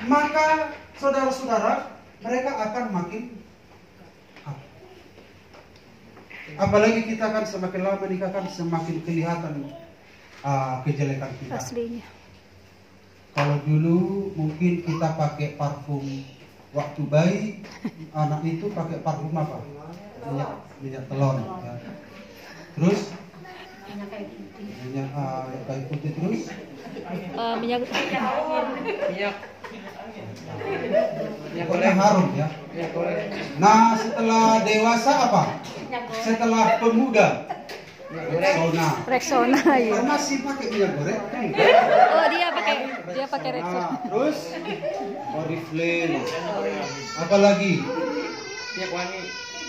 maka saudara-saudara, mereka akan makin apa? Apalagi kita kan semakin lama menikah kan semakin kelihatan kejelekan kita. Aslinya. Kalau dulu mungkin kita pakai parfum waktu bayi, anak itu pakai parfum apa? Minyak telur. Ya. Terus minyak kayu putih terus. Minyak Pokoknya harum ya. Nah setelah dewasa apa? Setelah pemuda Rexona ya. masih pakai minyak goreng. Oh dia pakai Rexona. Nah, terus Oriflame. Apalagi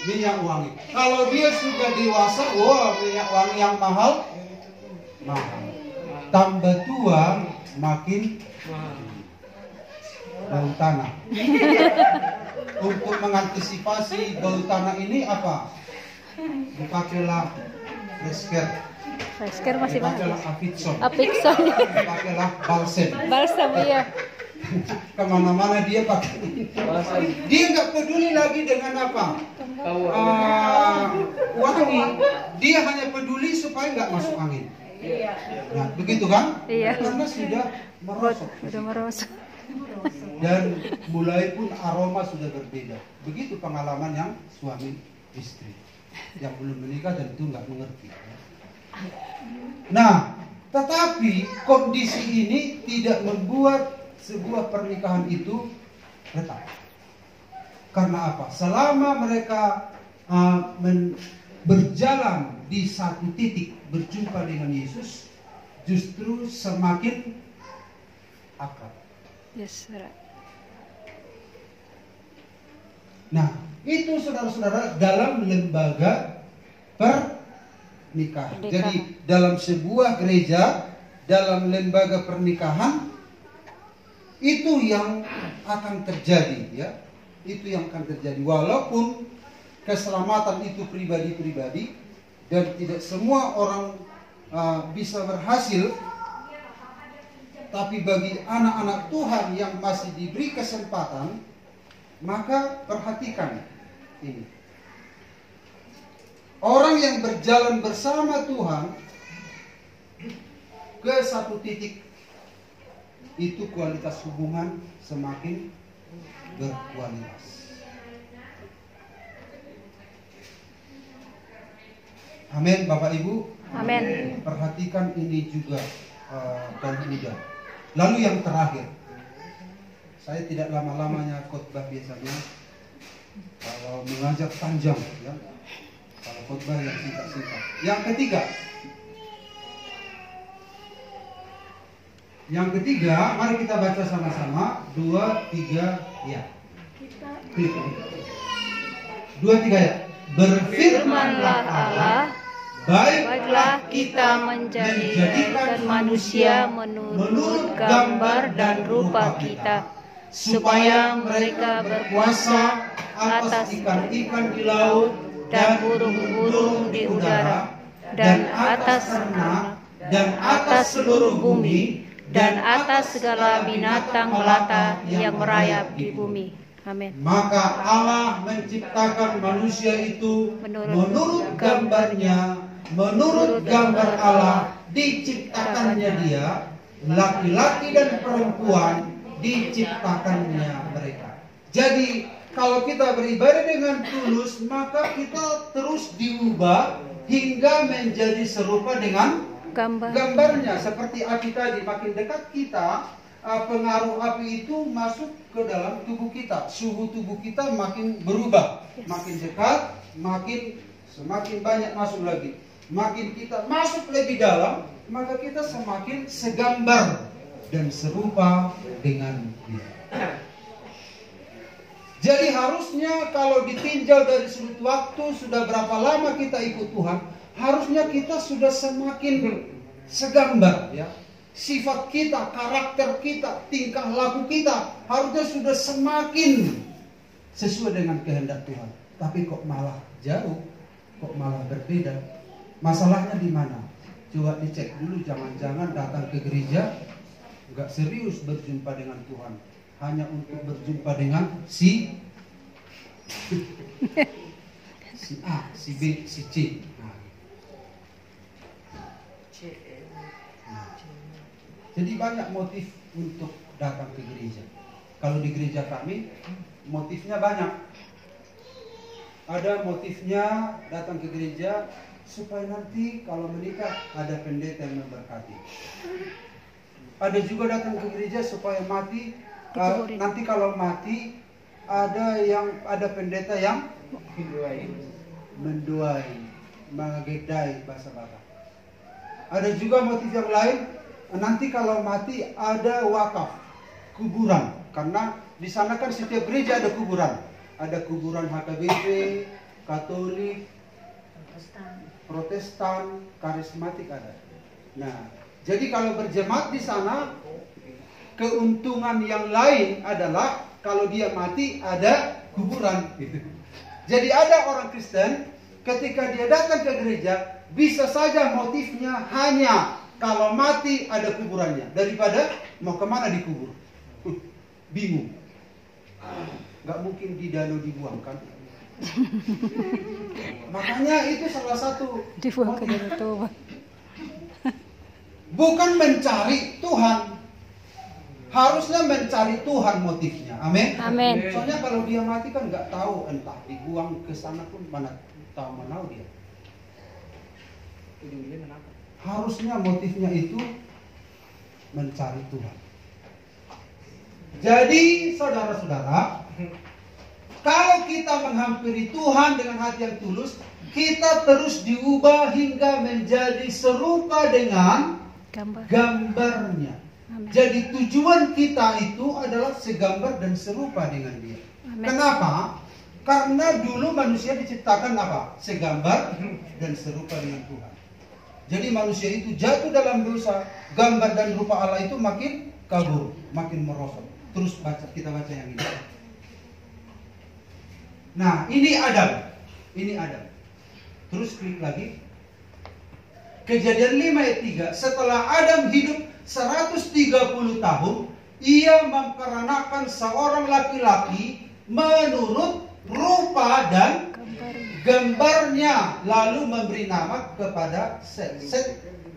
minyak wangi. Kalau dia sudah dewasa, minyak wangi yang mahal. Tambah tua makin bau tanah. Untuk mengantisipasi bau tanah ini apa? Dipakailah Fresker masih dipakailah bagus. Apixon. Dipakailah balsam. Iya. Kemana-mana dia pakai. Dia nggak peduli lagi dengan apa? Wangi. Dia hanya peduli supaya nggak masuk angin. Nah, begitu kan? Iya. Karena sudah merosot. Dan mulai pun aroma sudah berbeda. Begitu pengalaman yang suami istri yang belum menikah dan itu nggak mengerti. Nah, tetapi kondisi ini tidak membuat sebuah pernikahan itu retak. Karena apa? Selama mereka berjalan di satu titik berjumpa dengan Yesus, justru semakin akrab. Yes, right. Nah, itu saudara-saudara dalam lembaga pernikahan. Jadi dalam sebuah gereja, dalam lembaga pernikahan, itu yang akan terjadi, ya. Itu yang akan terjadi. Walaupun keselamatan itu pribadi-pribadi dan tidak semua orang bisa berhasil, tapi bagi anak-anak Tuhan yang masih diberi kesempatan, maka perhatikan ini. Orang yang berjalan bersama Tuhan ke satu titik, itu kualitas hubungan semakin berkualitas. Amin, Bapak Ibu. Amin. Perhatikan ini juga kaum muda. Lalu yang terakhir, saya tidak lama-lamanya khotbah biasanya. Kalau mengajar panjang, ya. Kalau khotbah yang singkat-singkat. Yang ketiga, mari kita baca sama-sama. 2, 3, ya. 2, 3 ya. Berfirmanlah Allah, baiklah kita menjadikan manusia menurut gambar dan rupa kita, supaya mereka berkuasa atas ikan-ikan di laut dan burung-burung di udara, dan atas ternak, dan atas seluruh bumi, dan atas segala binatang melata yang merayap di bumi. Amin. Maka Allah menciptakan manusia itu menurut gambarnya, menurut gambar Allah diciptakannya dia, laki-laki dan perempuan diciptakannya mereka. Jadi kalau kita beribadah dengan tulus, maka kita terus diubah hingga menjadi serupa dengan gambarnya. Seperti api tadi, makin dekat kita, pengaruh api itu masuk ke dalam tubuh kita. Suhu tubuh kita makin berubah. Makin dekat, semakin banyak masuk lagi. Makin kita masuk lebih dalam, maka kita semakin segambar dan serupa dengan dia. Jadi harusnya kalau ditinjau dari sudut waktu, sudah berapa lama kita ikut Tuhan, harusnya kita sudah semakin segambar, ya. Sifat kita, karakter kita, tingkah laku kita harusnya sudah semakin sesuai dengan kehendak Tuhan. Tapi kok malah jauh, kok malah berbeda. Masalahnya di mana? Coba dicek dulu, jangan-jangan datang ke gereja nggak serius berjumpa dengan Tuhan. hanya untuk berjumpa dengan si A, si B, si C. Nah. Jadi banyak motif untuk datang ke gereja. Kalau di gereja kami, motifnya banyak. Ada motifnya datang ke gereja supaya nanti kalau menikah ada pendeta yang memberkati. Ada juga datang ke gereja supaya nanti kalau mati ada pendeta yang mendoai, mengedai bahasa Batak. Ada juga motif yang lain, nanti kalau mati ada wakaf, kuburan, karena di sana kan setiap gereja ada kuburan. Ada kuburan HKBP, Katolik, Protestan, karismatik ada. Nah, jadi kalau berjemaat di sana, keuntungan yang lain adalah kalau dia mati ada kuburan. Jadi ada orang Kristen ketika dia datang ke gereja bisa saja motifnya hanya kalau mati ada kuburannya daripada mau kemana dikubur. Bingung. Nggak mungkin di danau dibuang kan? Makanya itu salah satu Dibuang ke danau Toba. Bukan mencari Tuhan, harusnya mencari Tuhan motifnya. Amin. Amin. Soalnya kalau dia mati kan nggak tahu, entah dibuang ke sana pun mana tahu dia. Harusnya motifnya itu mencari Tuhan. Jadi saudara-saudara, kalau kita menghampiri Tuhan dengan hati yang tulus, kita terus diubah hingga menjadi serupa dengan gambarnya. Amin. Jadi tujuan kita itu adalah segambar dan serupa dengan Dia. Amin. Kenapa? Karena dulu manusia diciptakan apa? Segambar dan serupa dengan Tuhan. Jadi manusia itu jatuh dalam dosa, gambar dan rupa Allah itu makin kabur, makin merosot. Terus kita baca yang ini. Nah, ini Adam. Ini Adam. Terus klik lagi. Kejadian 5 ayat 3. Setelah Adam hidup 130 tahun, ia memperanakan seorang laki-laki menurut rupa dan gambarnya, lalu memberi nama kepada Set.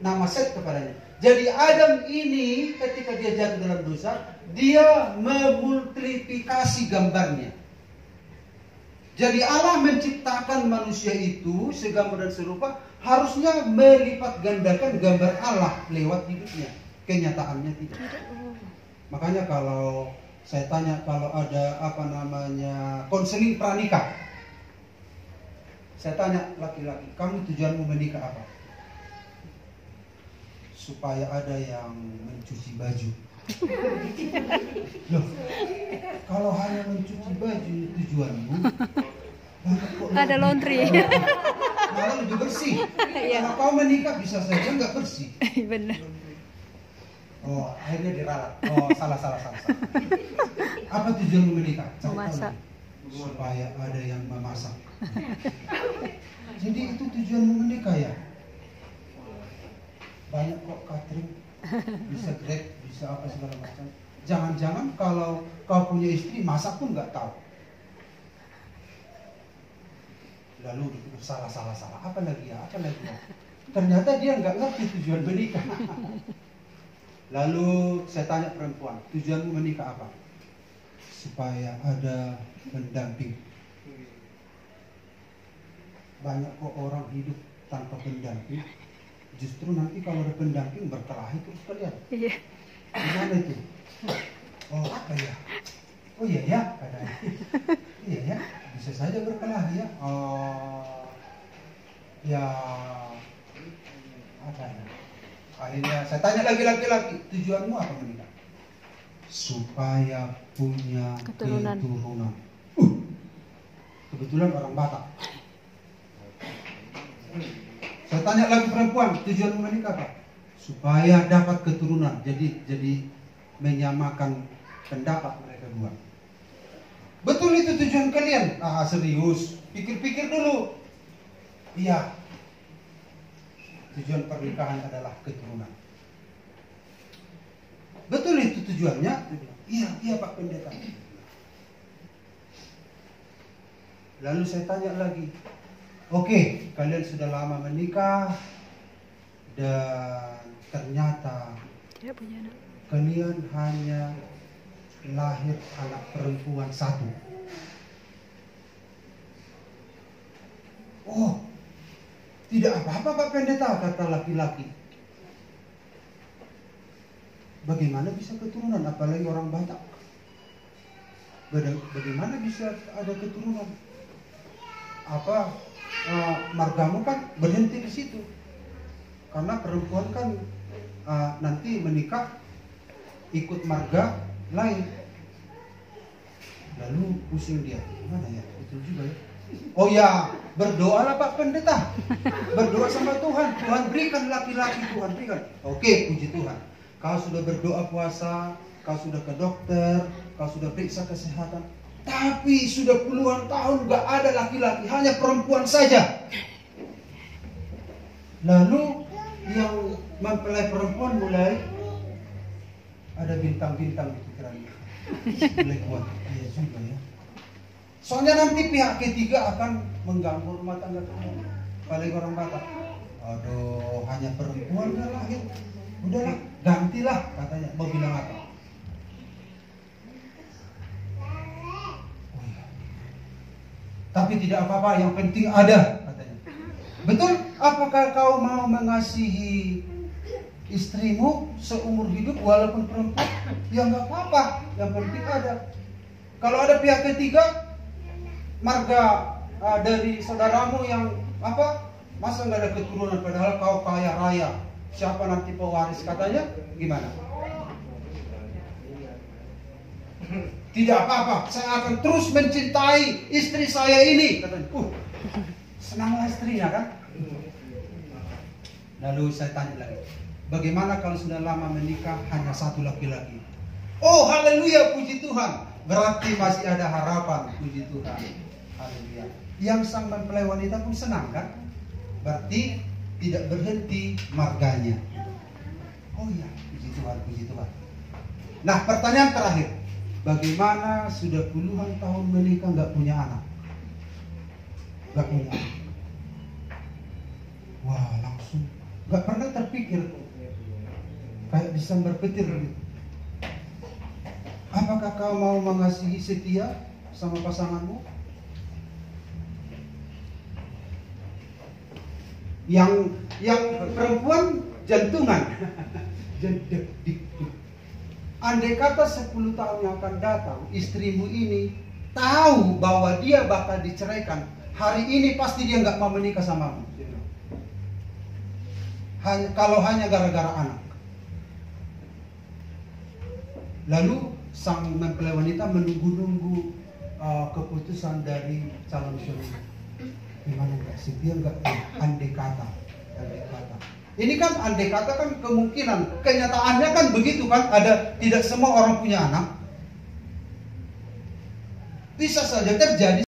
Nama Set kepadanya. Jadi Adam ini ketika dia jatuh dalam dosa, dia memultiplikasi gambarnya. Jadi Allah menciptakan manusia itu segambar dan serupa, harusnya melipat gandakan gambar Allah lewat hidupnya. Kenyataannya tidak. Makanya kalau saya tanya, kalau ada konseling pranikah, saya tanya laki-laki, kamu tujuanmu menikah apa? Supaya ada yang mencuci baju. Loh, kalau hanya mencuci baju tujuanmu, ada laundry. malah lebih bersih. Iya. Kalau kau menikah bisa saja nggak bersih. Benar. Oh, akhirnya diralat. Oh, salah. Apa tujuanmu menikah? Memasak. Supaya ada yang memasak. Jadi itu tujuanmu menikah ya? Banyak kok catering, bisa Grab, bisa apa segala macam. Jangan-jangan kalau kau punya istri masak pun nggak tahu. Lalu dipikir salah. Apa lagi ya? Ternyata dia nggak ngerti tujuan menikah. Lalu saya tanya perempuan, tujuanmu menikah apa? Supaya ada pendamping. Banyak kok orang hidup tanpa pendamping. Justru nanti kalau ada pendamping berkelahi terus kalian. Iya. Gimana itu? Oh apa ya? Oh iya ya katanya. Iya ya, bisa saja berkelahi ya. Oh ya apa ya? Akhirnya saya tanya lagi laki-laki, tujuanmu apa menikah? Supaya punya keturunan. Kebetulan orang Batak. Saya tanya lagi perempuan, tujuanmu menikah apa? Supaya dapat keturunan. Jadi menyamakan pendapat mereka dua. Betul itu tujuan kalian? Ah serius, pikir-pikir dulu. Iya. Tujuan pernikahan adalah keturunan. Betul itu tujuannya? Iya Pak Pendeta. Lalu saya tanya lagi, oke, kalian sudah lama menikah dan ternyata Tidak punya anak. kalian hanya lahir anak perempuan satu. Oh, tidak apa-apa Pak Pendeta, kata laki-laki. Bagaimana bisa keturunan, apalagi orang Batak? Bagaimana bisa ada keturunan? Margamu kan berhenti di situ. Karena perempuan kan nanti menikah ikut marga lain. Lalu pusing dia, gimana ya? Betul juga ya. Oh ya, berdoalah Pak Pendeta. Berdoa sama Tuhan. Tuhan berikan laki-laki, Tuhan berikan. Oke, puji Tuhan. Kau sudah berdoa puasa, kau sudah ke dokter, kau sudah periksa kesehatan. Tapi sudah puluhan tahun gak ada laki-laki, hanya perempuan saja. Lalu yang mempelai perempuan mulai ada bintang-bintang di pikirannya. Mulai kuat, iya juga ya. Soalnya nanti pihak ketiga akan mengganggu rumah tangga kamu. Apalagi orang Batak. Aduh, hanya perempuan gak lahir. Udahlah, gantilah katanya. Mau bilang apa? Tapi tidak apa-apa, yang penting ada katanya. Betul? Apakah kau mau mengasihi istrimu seumur hidup walaupun perempuan? Ya nggak apa-apa, yang penting ada. Kalau ada pihak ketiga, marga dari saudaramu yang masa nggak ada keturunan padahal kau kaya raya, siapa nanti pewaris katanya? Gimana? Tidak apa-apa, saya akan terus mencintai istri saya ini katanya. Senanglah istrinya kan. Lalu saya tanya lagi, bagaimana kalau sudah lama menikah hanya satu laki-laki? Oh haleluya, puji Tuhan. Berarti masih ada harapan, puji Tuhan. Haleluya. Yang sang mempelai wanita pun senang kan? Berarti tidak berhenti marganya. Oh iya, puji Tuhan, puji Tuhan. Nah, pertanyaan terakhir. Bagaimana sudah puluhan tahun menikah nggak punya anak? Nggak punya anak. Wah, langsung nggak pernah terpikir kayak disambar petir gitu. Apakah kau mau mengasihi setia sama pasanganmu? Yang perempuan jantungan. Andai kata 10 tahun yang akan datang, istrimu ini tahu bahwa dia bakal diceraikan, hari ini pasti dia nggak mau menikah samamu. Kalau hanya gara-gara anak. Lalu sang mempelai wanita menunggu-nunggu keputusan dari calon suami. Gimana nggak setia nggak? Andai kata. Ini kan andai kata kan kemungkinan, kenyataannya kan begitu kan, tidak semua orang punya anak. Bisa saja terjadi